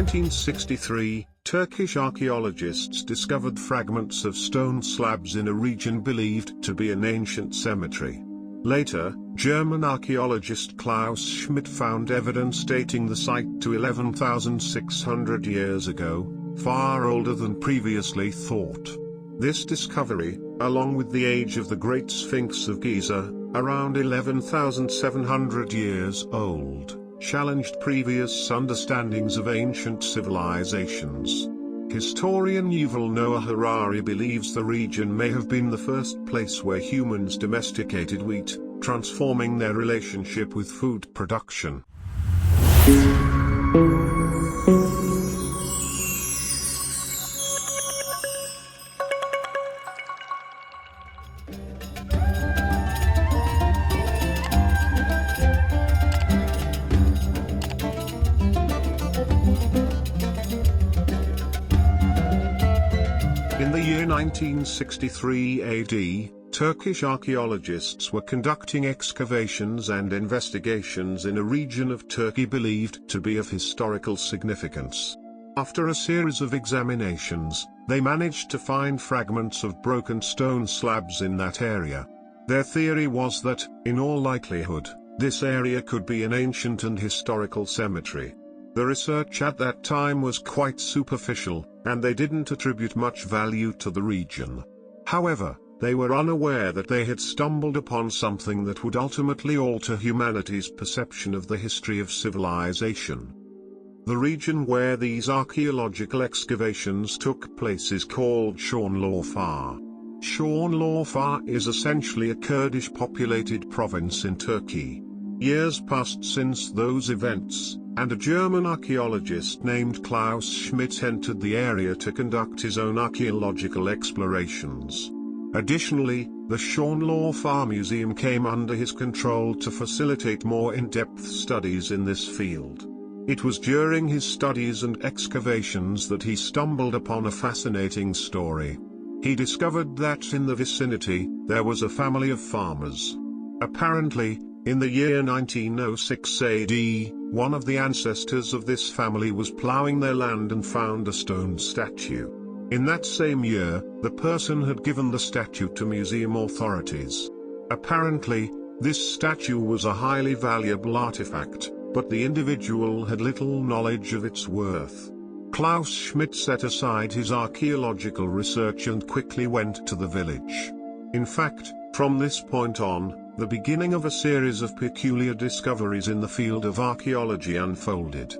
1963, Turkish archaeologists discovered fragments of stone slabs in a region believed to be an ancient cemetery. Later, German archaeologist Klaus Schmidt found evidence dating the site to 11,600 years ago, far older than previously thought. This discovery, along with the age of the Great Sphinx of Giza, around 11,700 years old, challenged previous understandings of ancient civilizations. Historian Yuval Noah Harari believes the region may have been the first place where humans domesticated wheat, transforming their relationship with food production. In the year 1963 AD, Turkish archaeologists were conducting excavations and investigations in a region of Turkey believed to be of historical significance. After a series of examinations, they managed to find fragments of broken stone slabs in that area. Their theory was that, in all likelihood, this area could be an ancient and historical cemetery. The research at that time was quite superficial, and they didn't attribute much value to the region. However, they were unaware that they had stumbled upon something that would ultimately alter humanity's perception of the history of civilization. The region where these archaeological excavations took place is called Şanlıurfa. Şanlıurfa is essentially a Kurdish-populated province in Turkey. Years passed since those events, and a German archaeologist named Klaus Schmidt entered the area to conduct his own archaeological explorations. Additionally, the Şanlıurfa Museum came under his control to facilitate more in-depth studies in this field. It was during his studies and excavations that he stumbled upon a fascinating story. He discovered that in the vicinity, there was a family of farmers. Apparently, in the year 1906 AD, one of the ancestors of this family was plowing their land and found a stone statue. In that same year, the person had given the statue to museum authorities. Apparently, this statue was a highly valuable artifact, but the individual had little knowledge of its worth. Klaus Schmidt set aside his archaeological research and quickly went to the village. In fact, from this point on, the beginning of a series of peculiar discoveries in the field of archaeology unfolded.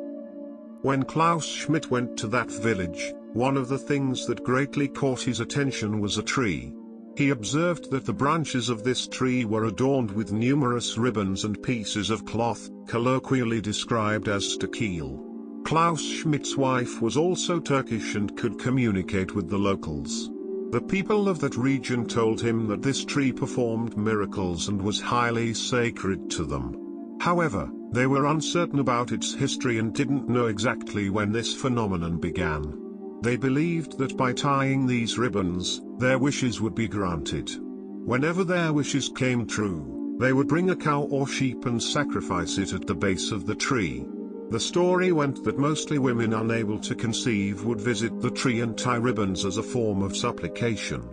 When Klaus Schmidt went to that village, one of the things that greatly caught his attention was a tree. He observed that the branches of this tree were adorned with numerous ribbons and pieces of cloth, colloquially described as stakil. Klaus Schmidt's wife was also Turkish and could communicate with the locals. The people of that region told him that this tree performed miracles and was highly sacred to them. However, they were uncertain about its history and didn't know exactly when this phenomenon began. They believed that by tying these ribbons, their wishes would be granted. Whenever their wishes came true, they would bring a cow or sheep and sacrifice it at the base of the tree. The story went that mostly women unable to conceive would visit the tree and tie ribbons as a form of supplication.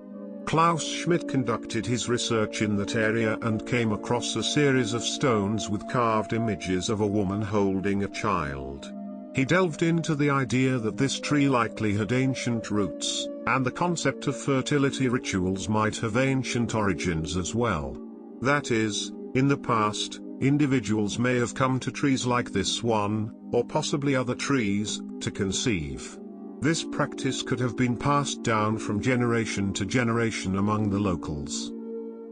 Klaus Schmidt conducted his research in that area and came across a series of stones with carved images of a woman holding a child. He delved into the idea that this tree likely had ancient roots, and the concept of fertility rituals might have ancient origins as well. That is, in the past, individuals may have come to trees like this one, or possibly other trees, to conceive. This practice could have been passed down from generation to generation among the locals.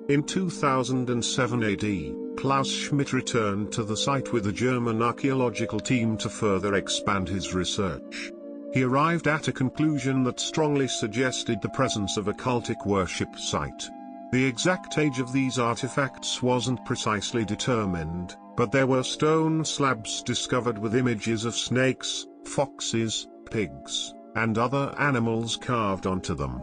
In 2007 AD, Klaus Schmidt returned to the site with a German archaeological team to further expand his research. He arrived at a conclusion that strongly suggested the presence of a cultic worship site. The exact age of these artifacts wasn't precisely determined, but there were stone slabs discovered with images of snakes, foxes, pigs, and other animals carved onto them.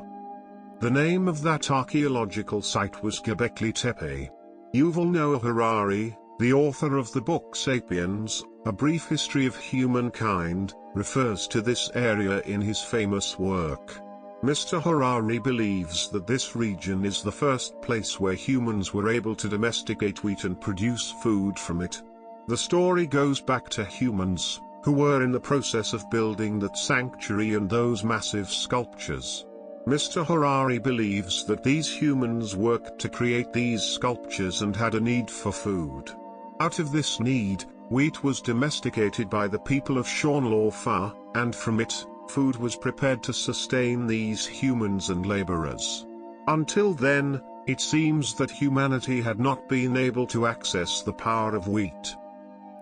The name of that archaeological site was Göbekli Tepe. Yuval Noah Harari, the author of the book Sapiens, A Brief History of Humankind, refers to this area in his famous work. Mr. Harari believes that this region is the first place where humans were able to domesticate wheat and produce food from it. The story goes back to humans, who were in the process of building that sanctuary and those massive sculptures. Mr. Harari believes that these humans worked to create these sculptures and had a need for food. Out of this need, wheat was domesticated by the people of Shorn-Lor-Fa, and from it, food was prepared to sustain these humans and laborers. Until then, it seems that humanity had not been able to access the power of wheat.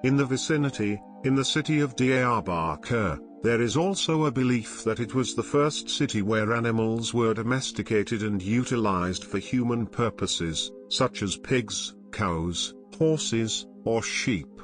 In the vicinity, in the city of Diyarbakir, there is also a belief that it was the first city where animals were domesticated and utilized for human purposes, such as pigs, cows, horses, or sheep.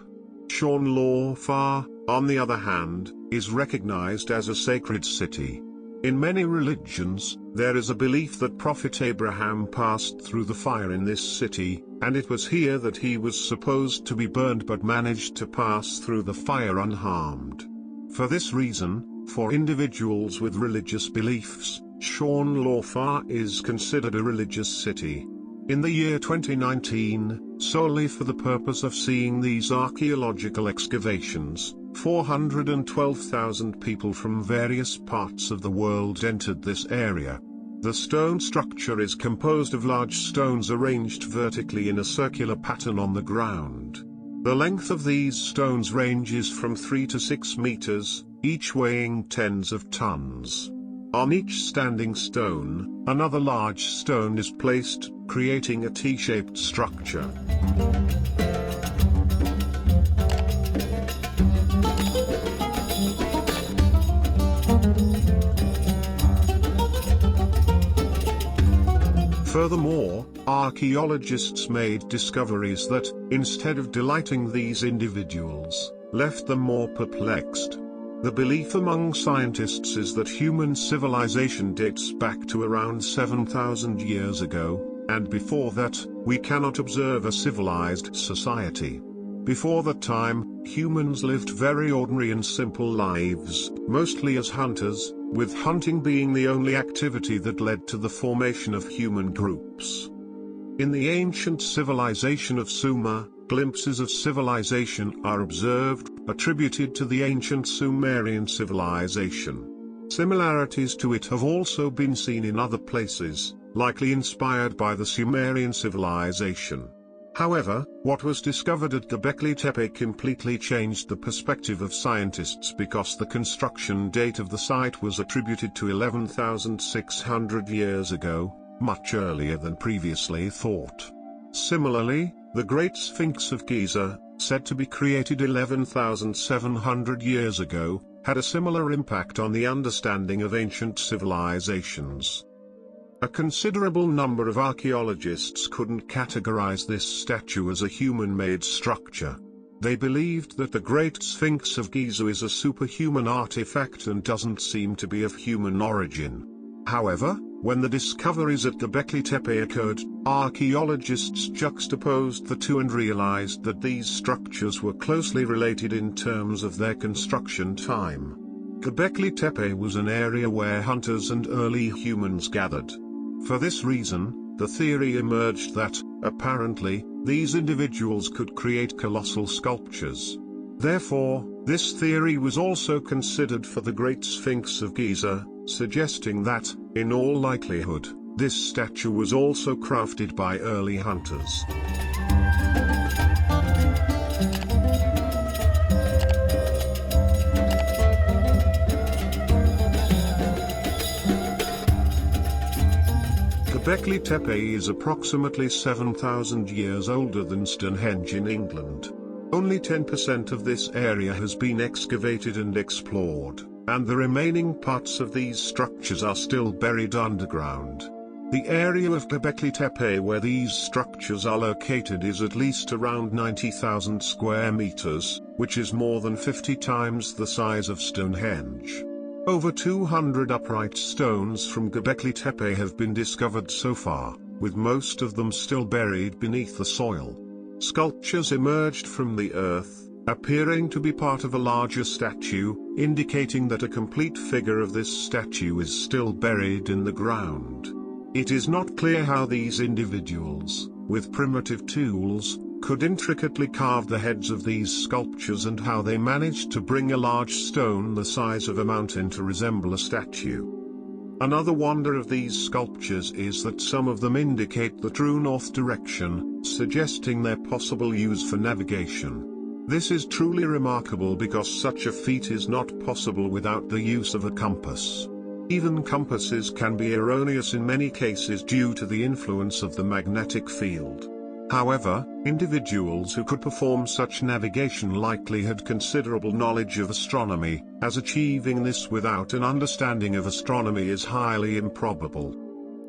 Shorn-Lor-Fa, on the other hand, is recognized as a sacred city. In many religions, there is a belief that Prophet Abraham passed through the fire in this city, and it was here that he was supposed to be burned but managed to pass through the fire unharmed. For this reason, for individuals with religious beliefs, Shorn-Lor-Fa is considered a religious city. In the year 2019, solely for the purpose of seeing these archaeological excavations, 412,000 people from various parts of the world entered this area. The stone structure is composed of large stones arranged vertically in a circular pattern on the ground. The length of these stones ranges from 3 to 6 meters, each weighing tens of tons. On each standing stone, another large stone is placed, creating a T-shaped structure. Furthermore, archaeologists made discoveries that, instead of delighting these individuals, left them more perplexed. The belief among scientists is that human civilization dates back to around 7,000 years ago, and before that, we cannot observe a civilized society. Before that time, humans lived very ordinary and simple lives, mostly as hunters, with hunting being the only activity that led to the formation of human groups. In the ancient civilization of Sumer, glimpses of civilization are observed, attributed to the ancient Sumerian civilization. Similarities to it have also been seen in other places, likely inspired by the Sumerian civilization. However, what was discovered at Göbekli Tepe completely changed the perspective of scientists because the construction date of the site was attributed to 11,600 years ago, much earlier than previously thought. Similarly, the Great Sphinx of Giza, said to be created 11,700 years ago, had a similar impact on the understanding of ancient civilizations. A considerable number of archaeologists couldn't categorize this statue as a human-made structure. They believed that the Great Sphinx of Giza is a superhuman artifact and doesn't seem to be of human origin. However, when the discoveries at Göbekli Tepe occurred, archaeologists juxtaposed the two and realized that these structures were closely related in terms of their construction time. Göbekli Tepe was an area where hunters and early humans gathered. For this reason, the theory emerged that, apparently, these individuals could create colossal sculptures. Therefore, this theory was also considered for the Great Sphinx of Giza, suggesting that, in all likelihood, this statue was also crafted by early hunters. Göbekli Tepe is approximately 7,000 years older than Stonehenge in England. Only 10% of this area has been excavated and explored, and the remaining parts of these structures are still buried underground. The area of Göbekli Tepe where these structures are located is at least around 90,000 square meters, which is more than 50 times the size of Stonehenge. Over 200 upright stones from Göbekli Tepe have been discovered so far, with most of them still buried beneath the soil. sculptures emerged from the earth, appearing to be part of a larger statue, indicating that a complete figure of this statue is still buried in the ground. It is not clear how these individuals, with primitive tools, could intricately carve the heads of these sculptures and how they managed to bring a large stone the size of a mountain to resemble a statue. Another wonder of these sculptures is that some of them indicate the true north direction, suggesting their possible use for navigation. This is truly remarkable because such a feat is not possible without the use of a compass. Even compasses can be erroneous in many cases due to the influence of the magnetic field. However, individuals who could perform such navigation likely had considerable knowledge of astronomy, as achieving this without an understanding of astronomy is highly improbable.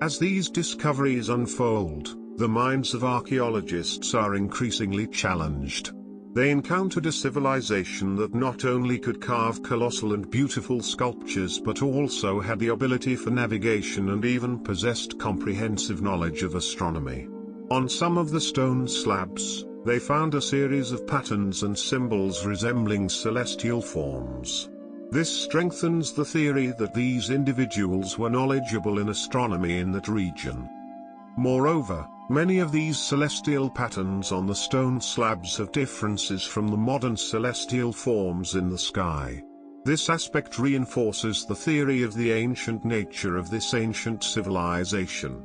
As these discoveries unfold, the minds of archaeologists are increasingly challenged. They encountered a civilization that not only could carve colossal and beautiful sculptures but also had the ability for navigation and even possessed comprehensive knowledge of astronomy. On some of the stone slabs, they found a series of patterns and symbols resembling celestial forms. This strengthens the theory that these individuals were knowledgeable in astronomy in that region. Moreover, many of these celestial patterns on the stone slabs have differences from the modern celestial forms in the sky. This aspect reinforces the theory of the ancient nature of this ancient civilization.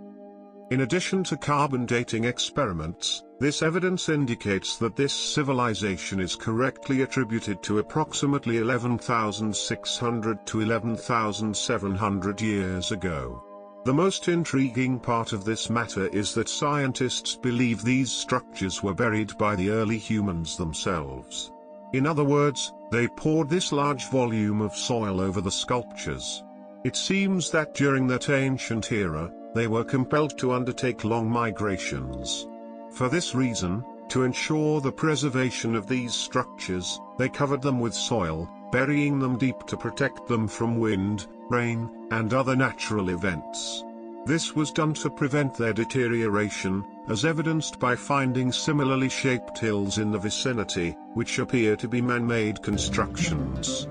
In addition to carbon dating experiments, this evidence indicates that this civilization is correctly attributed to approximately 11,600 to 11,700 years ago. The most intriguing part of this matter is that scientists believe these structures were buried by the early humans themselves. In other words, they poured this large volume of soil over the sculptures. It seems that during that ancient era, they were compelled to undertake long migrations. For this reason, to ensure the preservation of these structures, they covered them with soil, burying them deep to protect them from wind, rain, and other natural events. This was done to prevent their deterioration, as evidenced by finding similarly shaped hills in the vicinity, which appear to be man-made constructions.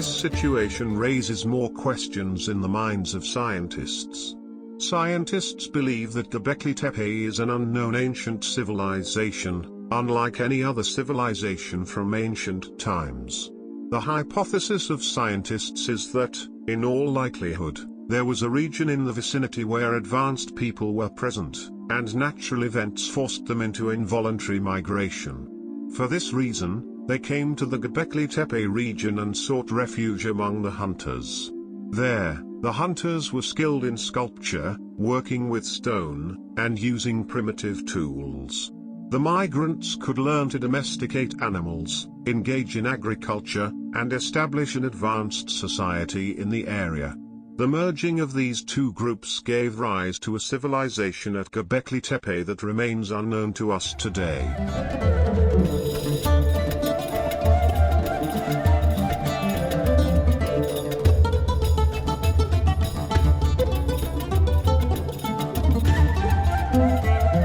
This situation raises more questions in the minds of scientists. Scientists believe that Göbekli Tepe is an unknown ancient civilization, unlike any other civilization from ancient times. The hypothesis of scientists is that, in all likelihood, there was a region in the vicinity where advanced people were present, and natural events forced them into involuntary migration. For this reason, they came to the Göbekli Tepe region and sought refuge among the hunters. There, the hunters were skilled in sculpture, working with stone, and using primitive tools. The migrants could learn to domesticate animals, engage in agriculture, and establish an advanced society in the area. The merging of these two groups gave rise to a civilization at Göbekli Tepe that remains unknown to us today.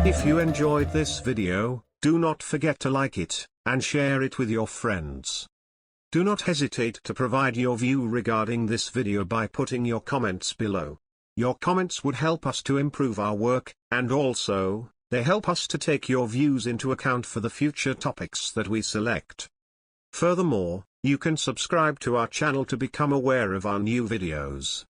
If you enjoyed this video, do not forget to like it, and share it with your friends. Do not hesitate to provide your view regarding this video by putting your comments below. Your comments would help us to improve our work, and also, they help us to take your views into account for the future topics that we select. Furthermore, you can subscribe to our channel to become aware of our new videos.